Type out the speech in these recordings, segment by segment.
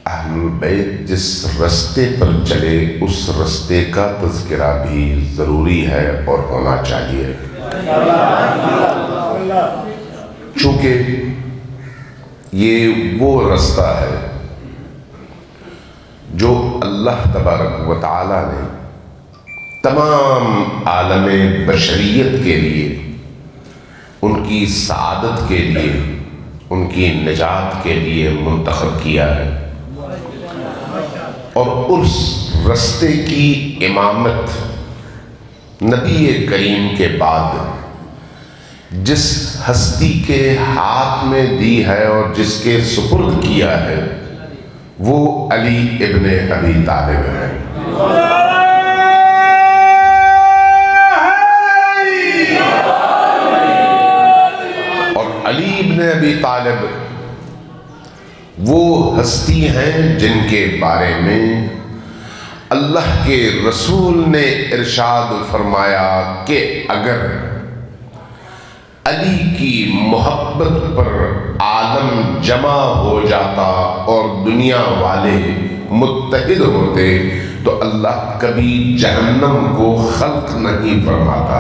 اہل بیت جس رستے پر چلے اس رستے کا تذکرہ بھی ضروری ہے اور ہونا چاہیے، چونکہ یہ وہ رستہ ہے جو اللہ تبارک و تعالی نے تمام عالم بشریت کے لیے، ان کی سعادت کے لیے، ان کی نجات کے لیے منتخب کیا ہے، اور اس رستے کی امامت نبی کریم کے بعد جس ہستی کے ہاتھ میں دی ہے اور جس کے سپرد کیا ہے وہ علی ابن ابی طالب ہے۔ اور علی ابن ابی طالب وہ ہستی ہیں جن کے بارے میں اللہ کے رسول نے ارشاد فرمایا کہ اگر علی کی محبت پر عالم جمع ہو جاتا اور دنیا والے متحد ہوتے تو اللہ کبھی جہنم کو خلق نہیں فرماتا۔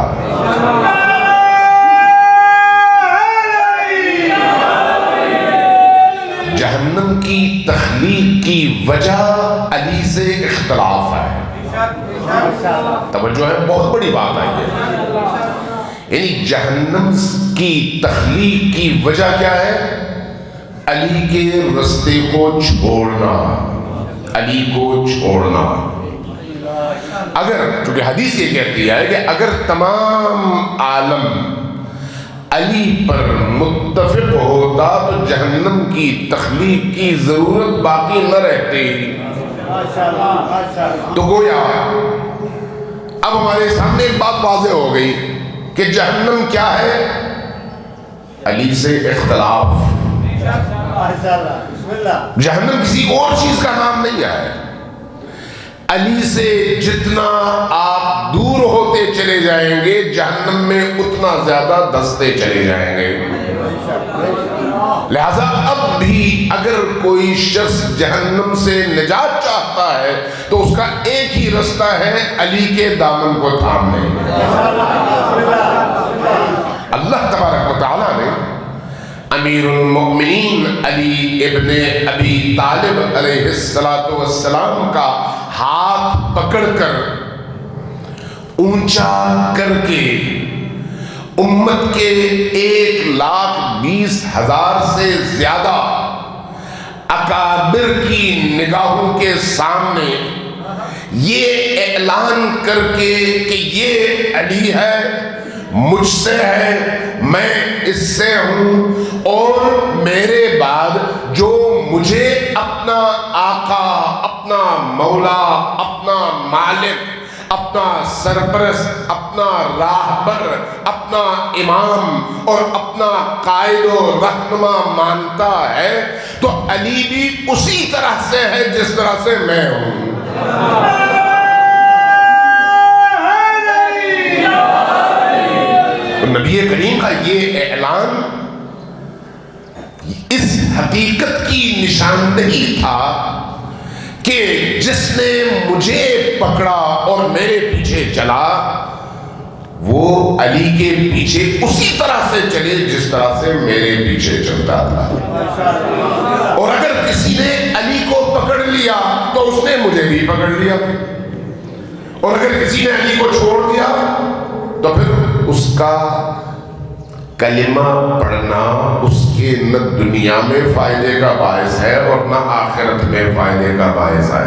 جہنم کی تخلیق کی وجہ علی سے اختلاف ہے، توجہ ہے، بہت بڑی بات ہے یہ، یعنی جہنم کی تخلیق کی وجہ کیا ہے؟ علی کے رستے کو چھوڑنا، علی کو چھوڑنا۔ اگر چونکہ حدیث یہ کہتی ہے کہ اگر تمام عالم علی پر متفق ہوتا تو جہنم کی تخلیق کی ضرورت باقی نہ رہتی۔ تو گویا اب ہمارے سامنے ایک بات واضح ہو گئی کہ جہنم کیا ہے؟ علی سے اختلاف۔ جہنم کسی اور چیز کا نام نہیں ہے۔ علی سے جتنا آپ دور ہوتے چلے جائیں گے جہنم میں اتنا زیادہ دھستے چلے جائیں گے۔ لہذا اب بھی اگر کوئی شخص جہنم سے نجات چاہتا ہے تو اس کا ایک ہی رستہ ہے علی کے دامن کو تھامنے۔ اللہ تبارک و تعالیٰ نے امیر المؤمنین علی ابن ابی طالب علیہ السلام کا ہاتھ پکڑ کر اونچا کر کے امت کے 1,20,000 سے زیادہ اکابر کی نگاہوں کے سامنے یہ اعلان کر کے کہ یہ علی ہے، مجھ سے ہے، میں اس سے ہوں، اور میرے بعد جو مجھے اپنا آقا، اپنا مولا، اپنا مالک، اپنا سرپرست، اپنا راہبر، اپنا امام اور اپنا قائد و رہنما مانتا ہے تو علی بھی اسی طرح سے ہے جس طرح سے میں ہوں۔ نبی کریم کا یہ اعلان اس حقیقت کی نشاندہی تھا کہ جس نے مجھے پکڑا اور میرے پیچھے چلا وہ علی کے پیچھے اسی طرح سے چلے جس طرح سے میرے پیچھے چلتا تھا، اور اگر کسی نے علی کو پکڑ لیا تو اس نے مجھے بھی پکڑ لیا، اور اگر کسی نے علی کو چھوڑ دیا تو پھر اس کا کلمہ پڑھنا اس کے نہ دنیا میں فائدے کا باعث ہے اور نہ آخرت میں فائدے کا باعث ہے۔